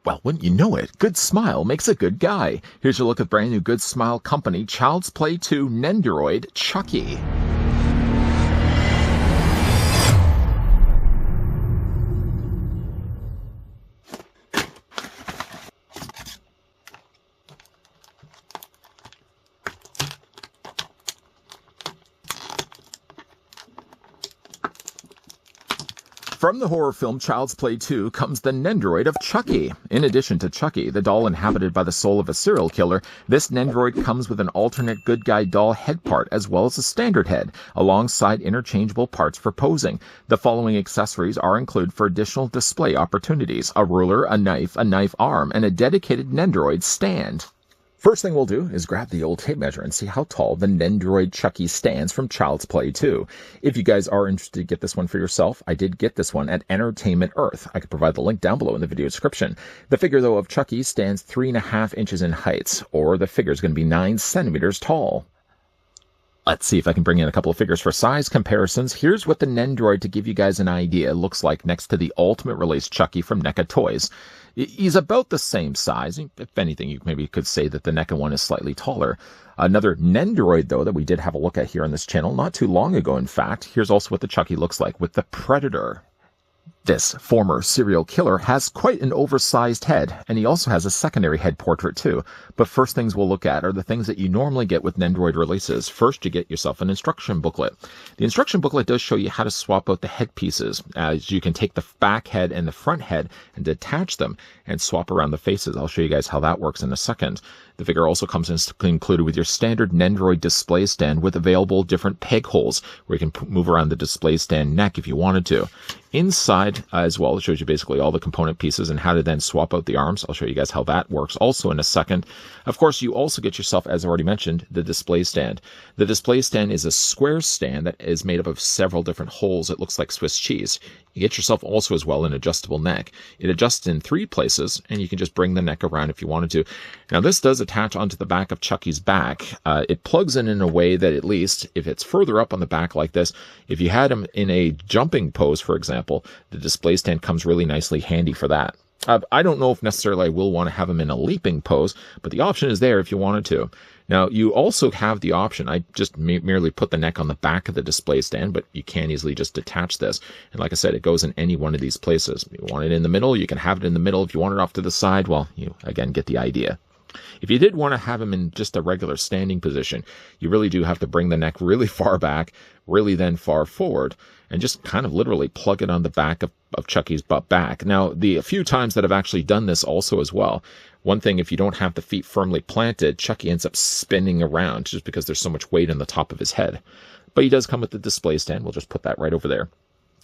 Well, wouldn't you know it, Goodsmile makes a good guy. Here's your look at brand new Goodsmile company, Child's Play 2 Nenderoid Chucky. From the horror film Child's Play 2 comes the Nenderoid of Chucky. In addition to Chucky, the doll inhabited by the soul of a serial killer, this Nenderoid comes with an alternate good guy doll head part as well as a standard head, alongside interchangeable parts for posing. The following accessories are included for additional display opportunities: a ruler, a knife arm, and a dedicated Nenderoid stand. First thing we'll do is grab the old tape measure and see how tall the Nenderoid Chucky stands from Child's Play 2. If you guys are interested to get this one for yourself, I did get this one at Entertainment Earth. I could provide the link down below in the video description. The figure, though, of Chucky stands 3.5 inches in height, or the figure is going to be 9 centimeters tall. Let's see if I can bring in a couple of figures for size comparisons. Here's what the Nenderoid, to give you guys an idea, looks like next to the Ultimate Release Chucky from NECA Toys. He's about the same size. If anything, you maybe could say that the NECA one is slightly taller. Another Nenderoid, though, that we did have a look at here on this channel not too long ago, in fact. Here's also what the Chucky looks like with the Predator. This former serial killer has quite an oversized head, and he also has a secondary head portrait too. But first things we'll look at are the things that you normally get with Nenderoid releases. First, you get yourself an instruction booklet. The instruction booklet does show you how to swap out the head pieces, as you can take the back head and the front head and detach them and swap around the faces. I'll show you guys how that works in a second. The figure also comes included with your standard Nenderoid display stand with available different peg holes where you can move around the display stand neck if you wanted to. Inside as well, it shows you basically all the component pieces and how to then swap out the arms. I'll show you guys how that works also in a second. Of course, you also get yourself, as I already mentioned, the display stand. The display stand is a square stand that is made up of several different holes. It looks like Swiss cheese. You get yourself also as well an adjustable neck. It adjusts in 3 places, and you can just bring the neck around if you wanted to. Now, this does attach onto the back of Chucky's back. It plugs in a way that, at least if it's further up on the back like this, if you had him in a jumping pose, for example, the display stand comes really nicely handy for that. I don't know if necessarily I will want to have him in a leaping pose, but the option is there if you wanted to. Now, you also have the option, I just merely put the neck on the back of the display stand, but you can easily just detach this. And like I said, it goes in any one of these places. If you want it in the middle, you can have it in the middle. If you want it off to the side, well, you again get the idea. If you did want to have him in just a regular standing position, you really do have to bring the neck really far back, really then far forward, and just kind of literally plug it on the back of Chucky's butt back. Now, a few times that I've actually done this also as well, one thing, if you don't have the feet firmly planted, Chucky ends up spinning around just because there's so much weight on the top of his head. But he does come with the display stand. We'll just put that right over there.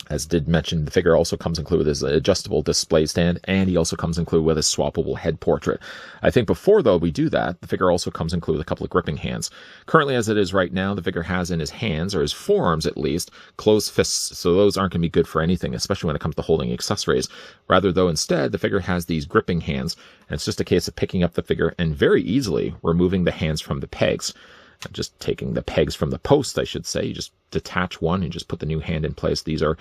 As did mention, the figure also comes included with his adjustable display stand, and he also comes included with a swappable head portrait. I think before, though, we do that, the figure also comes included with a couple of gripping hands. Currently, as it is right now, the figure has in his hands, or his forearms at least, closed fists, so those aren't going to be good for anything, especially when it comes to holding accessories. Rather, though, instead, the figure has these gripping hands, and it's just a case of picking up the figure and very easily removing the hands from the pegs. Just taking the pegs from the post, I should say. You just detach one and just put the new hand in place. These are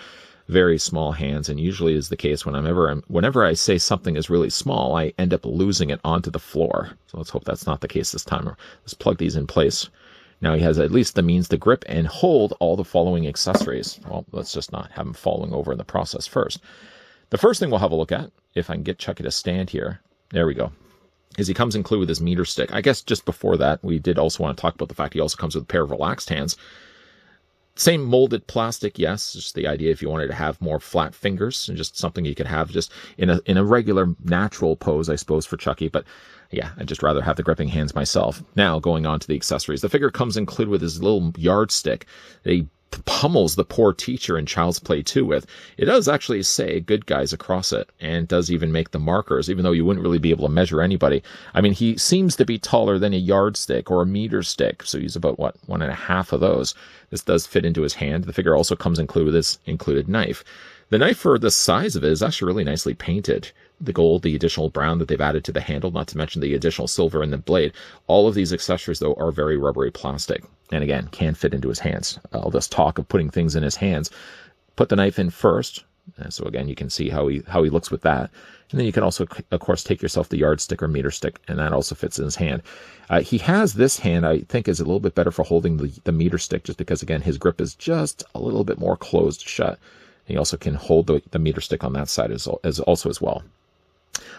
very small hands, and usually is the case whenever I say something is really small, I end up losing it onto the floor. So let's hope that's not the case this time. Let's plug these in place. Now he has at least the means to grip and hold all the following accessories. Well, let's just not have him falling over in the process first. The first thing we'll have a look at, if I can get Chucky to stand here, there we go, is he comes included with his meter stick. I guess just before that, we did also want to talk about the fact he also comes with a pair of relaxed hands. Same molded plastic, yes, just the idea if you wanted to have more flat fingers and just something you could have just in a regular natural pose, I suppose, for Chucky. But yeah, I'd just rather have the gripping hands myself. Now, going on to the accessories. The figure comes included with his little yardstick that he pummels the poor teacher in Child's Play 2 with. It does actually say good guys across it, and does even make the markers, even though you wouldn't really be able to measure anybody. I mean, he seems to be taller than a yardstick or a meter stick, so he's about, what, 1.5 of those. This does fit into his hand. The figure also comes included with this included knife. The knife, for the size of it, is actually really nicely painted. The gold, the additional brown that they've added to the handle, not to mention the additional silver in the blade. All of these accessories, though, are very rubbery plastic. And again, can fit into his hands. All this talk of putting things in his hands. Put the knife in first, So again, you can see how he looks with that. And then you can also, of course, take yourself the yardstick or meter stick, and that also fits in his hand. He has this hand, I think, is a little bit better for holding the meter stick, just because, again, his grip is just a little bit more closed shut. He also can hold the meter stick on that side as well.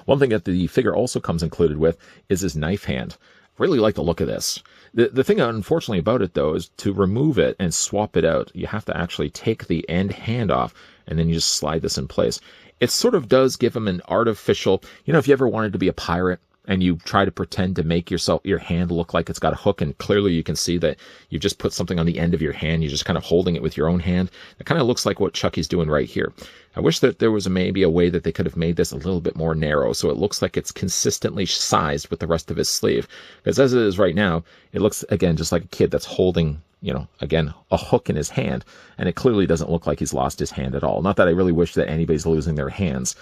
One thing that the figure also comes included with is his knife hand. Really like the look of this. The thing, unfortunately, about it, though, is to remove it and swap it out, you have to actually take the end hand off, and then you just slide this in place. It sort of does give him an artificial, if you ever wanted to be a pirate and you try to pretend to make your hand look like it's got a hook, and clearly you can see that you've just put something on the end of your hand, you're just kind of holding it with your own hand. It kind of looks like what Chucky's doing right here. I wish that there was maybe a way that they could have made this a little bit more narrow, so it looks like it's consistently sized with the rest of his sleeve. Because as it is right now, it looks, again, just like a kid that's holding, again, a hook in his hand, and it clearly doesn't look like he's lost his hand at all. Not that I really wish that anybody's losing their hands.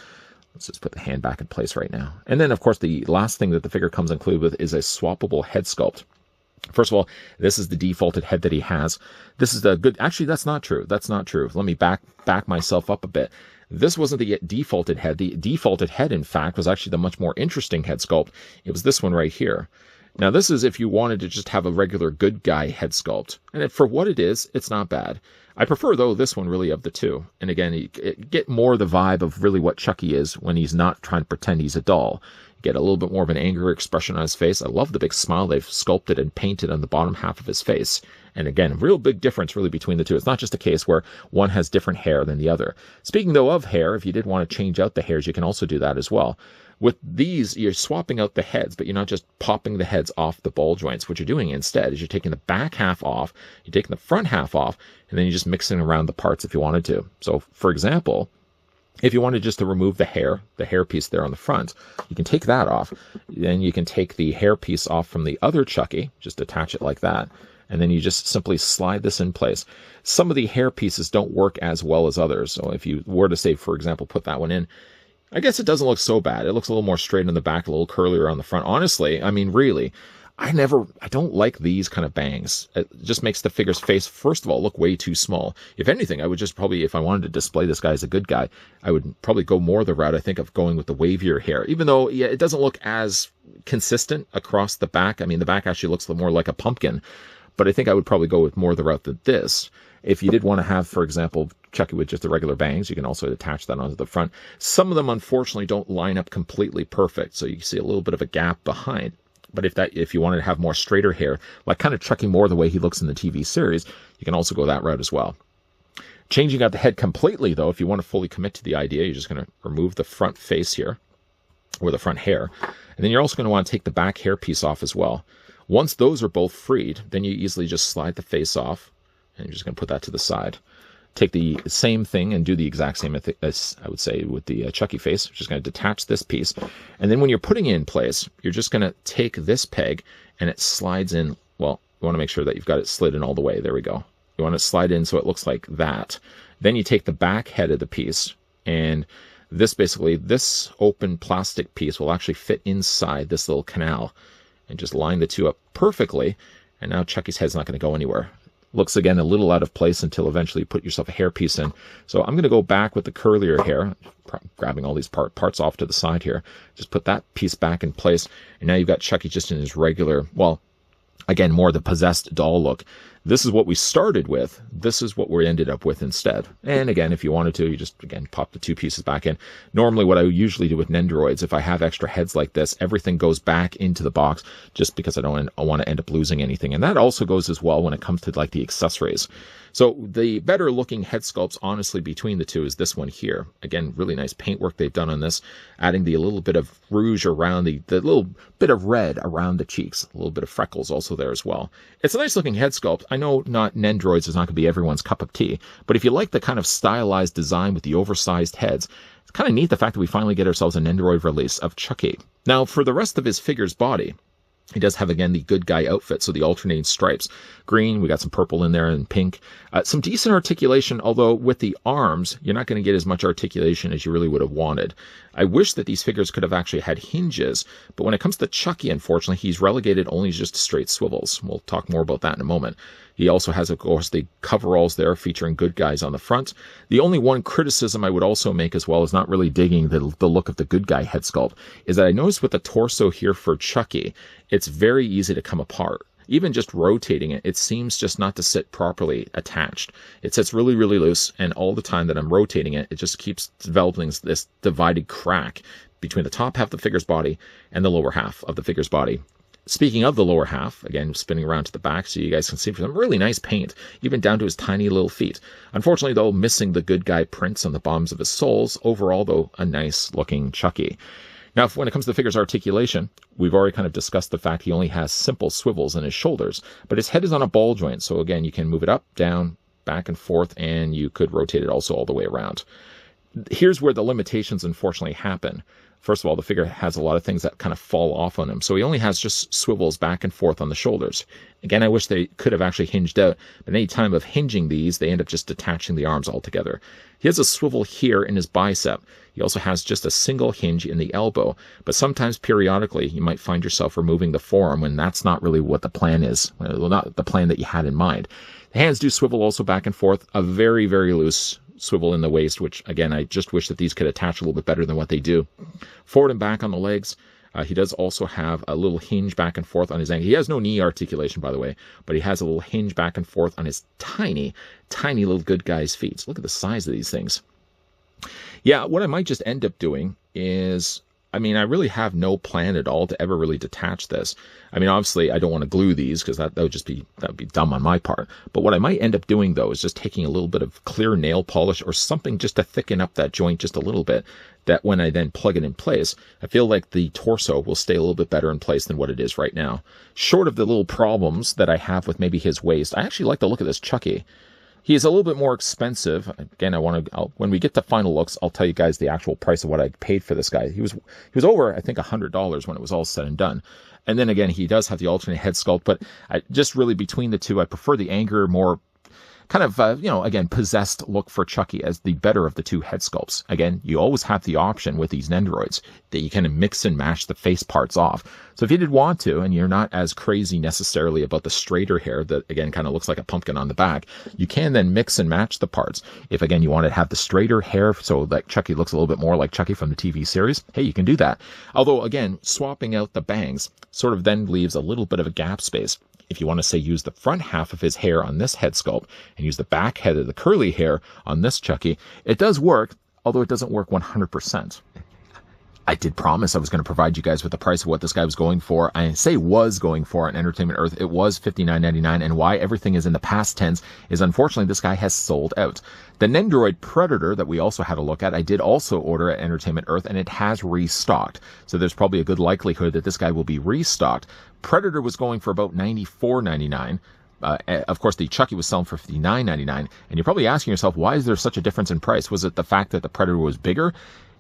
Let's just put the hand back in place right now. And then, of course, the last thing that the figure comes included with is a swappable head sculpt. First of all, this is the defaulted head that he has. This is the good... Actually, that's not true. That's not true. Let me back myself up a bit. This wasn't the defaulted head. The defaulted head, in fact, was actually the much more interesting head sculpt. It was this one right here. Now, this is if you wanted to just have a regular good guy head sculpt. And for what it is, it's not bad. I prefer, though, this one really of the two. And again, you get more the vibe of really what Chucky is when he's not trying to pretend he's a doll. You get a little bit more of an angry expression on his face. I love the big smile they've sculpted and painted on the bottom half of his face. And again, real big difference really between the two. It's not just a case where one has different hair than the other. Speaking, though, of hair, if you did want to change out the hairs, you can also do that as well. With these, you're swapping out the heads, but you're not just popping the heads off the ball joints. What you're doing instead is you're taking the back half off, you're taking the front half off, and then you're just mixing around the parts if you wanted to. So, for example, if you wanted just to remove the hair piece there on the front, you can take that off. Then you can take the hair piece off from the other Chucky, just attach it like that, and then you just simply slide this in place. Some of the hair pieces don't work as well as others. So if you were to say, for example, put that one in, I guess it doesn't look so bad. It looks a little more straight on the back, a little curlier on the front. Honestly, I mean, really, I don't like these kind of bangs. It just makes the figure's face, first of all, look way too small. If anything, I would just probably, if I wanted to display this guy as a good guy, I would probably go more the route, I think, of going with the wavier hair. Even though, yeah, it doesn't look as consistent across the back. I mean, the back actually looks a little more like a pumpkin. But I think I would probably go with more the route than this. If you did want to have, for example, Chucky with just the regular bangs, you can also attach that onto the front. Some of them, unfortunately, don't line up completely perfect, so you see a little bit of a gap behind. But if you wanted to have more straighter hair, like kind of Chucky more the way he looks in the TV series, you can also go that route as well. Changing out the head completely, though, if you want to fully commit to the idea, you're just going to remove the front face here, or the front hair. And then you're also going to want to take the back hair piece off as well. Once those are both freed, then you easily just slide the face off, and you're just going to put that to the side. Take the same thing and do the exact same as I would say with the Chucky face. Just going to detach this piece. And then when you're putting it in place, you're just going to take this peg and it slides in. Well, you want to make sure that you've got it slid in all the way. There we go. You want to slide in so it looks like that. Then you take the back head of the piece, and this open plastic piece will actually fit inside this little canal, and just line the two up perfectly. And now Chucky's head's not going to go anywhere. Looks, again, a little out of place until eventually you put yourself a hair piece in. So I'm going to go back with the curlier hair, grabbing all these parts off to the side here. Just put that piece back in place. And now you've got Chucky just in his regular, well, again, more the possessed doll look. This is what we started with. This is what we ended up with instead. And again, if you wanted to, you just, again, pop the two pieces back in. Normally, what I usually do with Nenderoids, if I have extra heads like this, everything goes back into the box just because I don't want to end up losing anything. And that also goes as well when it comes to like the accessories. So the better looking head sculpts, honestly, between the two is this one here. Again, really nice paintwork they've done on this, adding the little bit of rouge around the little bit of red around the cheeks, a little bit of freckles also there as well. It's a nice looking head sculpt. I know not Nenderoids is not going to be everyone's cup of tea, but if you like the kind of stylized design with the oversized heads, it's kind of neat the fact that we finally get ourselves a Nenderoid release of Chucky. Now, for the rest of his figure's body, he does have, again, the good guy outfit, so the alternating stripes. Green, we got some purple in there, and pink. Some decent articulation, although with the arms, you're not going to get as much articulation as you really would have wanted. I wish that these figures could have actually had hinges, but when it comes to Chucky, unfortunately, he's relegated only just to straight swivels. We'll talk more about that in a moment. He also has, of course, the coveralls there featuring good guys on the front. The only one criticism I would also make, as well as not really digging the look of the good guy head sculpt, is that I noticed with the torso here for Chucky, it's very easy to come apart. Even just rotating it, it seems just not to sit properly attached. It sits really, really loose, and all the time that I'm rotating it, it just keeps developing this divided crack between the top half of the figure's body and the lower half of the figure's body. Speaking of the lower half, again, spinning around to the back so you guys can see some really nice paint, even down to his tiny little feet. Unfortunately, though, missing the good guy prints on the bottoms of his soles. Overall, though, a nice looking Chucky. Now, when it comes to the figure's articulation, we've already kind of discussed the fact he only has simple swivels in his shoulders, but his head is on a ball joint. So again, you can move it up, down, back and forth, and you could rotate it also all the way around. Here's where the limitations unfortunately happen. First of all, the figure has a lot of things that kind of fall off on him. So he only has just swivels back and forth on the shoulders. Again, I wish they could have actually hinged out, but any time of hinging these, they end up just detaching the arms altogether. He has a swivel here in his bicep. He also has just a single hinge in the elbow, but sometimes periodically you might find yourself removing the forearm when that's not really what the plan is, well, not the plan that you had in mind. The hands do swivel also back and forth, a very, very loose swivel in the waist, which again, I just wish that these could attach a little bit better than what they do. Forward and back on the legs. He does also have a little hinge back and forth on his ankle. He has no knee articulation, by the way, but he has a little hinge back and forth on his tiny, tiny little good guy's feet. So look at the size of these things. Yeah, what I might just end up doing is, I mean, I really have no plan at all to ever really detach this. I mean, obviously, I don't want to glue these because that would be dumb on my part. But what I might end up doing, though, is just taking a little bit of clear nail polish or something just to thicken up that joint just a little bit, that when I then plug it in place, I feel like the torso will stay a little bit better in place than what it is right now. Short of the little problems that I have with maybe his waist, I actually like the look of this Chucky. He is a little bit more expensive. Again, when we get to final looks, I'll tell you guys the actual price of what I paid for this guy. He was over, I think, $100 when it was all said and done. And then again, he does have the alternate head sculpt, but just really between the two, I prefer the Anger, more kind of, again, possessed look for Chucky as the better of the two head sculpts. Again, you always have the option with these Nenderoids that you kind of mix and match the face parts off. So if you did want to, and you're not as crazy necessarily about the straighter hair that, again, kind of looks like a pumpkin on the back, you can then mix and match the parts. If, again, you want to have the straighter hair so that Chucky looks a little bit more like Chucky from the TV series, hey, you can do that. Although, again, swapping out the bangs sort of then leaves a little bit of a gap space. If you want to say use the front half of his hair on this head sculpt and use the back head of the curly hair on this Chucky, it does work, although it doesn't work 100%. I did promise I was going to provide you guys with the price of what this guy was going for. I say was going for on Entertainment Earth. It was $59.99, and why everything is in the past tense is unfortunately this guy has sold out. The Nenderoid Predator that we also had a look at, I did also order at Entertainment Earth, and it has restocked. So there's probably a good likelihood that this guy will be restocked. Predator was going for about $94.99. Of course, the Chucky was selling for $59.99, and you're probably asking yourself, why is there such a difference in price? Was it the fact that the Predator was bigger?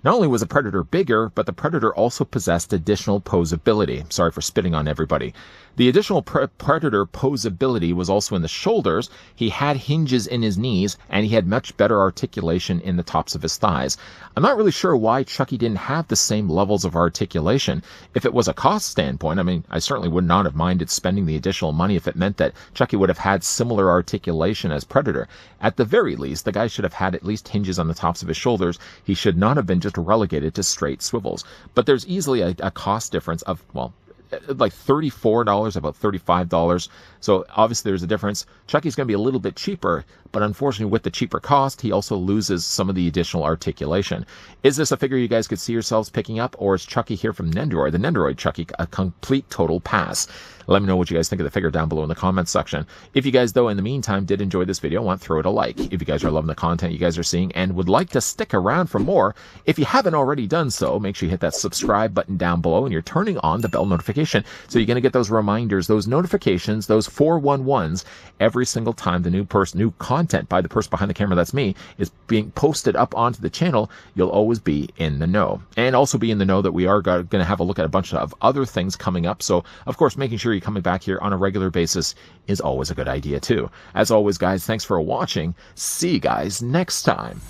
Not only was the Predator bigger, but the Predator also possessed additional posability. Sorry for spitting on everybody. The additional Predator posability was also in the shoulders. He had hinges in his knees, and he had much better articulation in the tops of his thighs. I'm not really sure why Chucky didn't have the same levels of articulation. If it was a cost standpoint, I mean, I certainly would not have minded spending the additional money if it meant that Chucky would have had similar articulation as Predator. At the very least, the guy should have had at least hinges on the tops of his shoulders. He should not have been just relegated to straight swivels. But there's easily a cost difference of, well, like $34, about $35. So obviously there's a difference. Chucky's going to be a little bit cheaper, but unfortunately with the cheaper cost, he also loses some of the additional articulation. Is this a figure you guys could see yourselves picking up, or is Chucky here from Nenderoid, the Nenderoid Chucky, a complete total pass? Let me know what you guys think of the figure down below in the comments section. If you guys, though, in the meantime, did enjoy this video, I want to throw it a like. If you guys are loving the content you guys are seeing and would like to stick around for more, if you haven't already done so, make sure you hit that subscribe button down below and you're turning on the bell notification so you're going to get those reminders, those notifications, those 411s every single time the new content by the person behind the camera, that's me, is being posted up onto the channel. You'll always be in the know. And also be in the know that we are going to have a look at a bunch of other things coming up. So, of course, making sure you're coming back here on a regular basis is always a good idea too. As always, guys, thanks for watching. See you guys next time.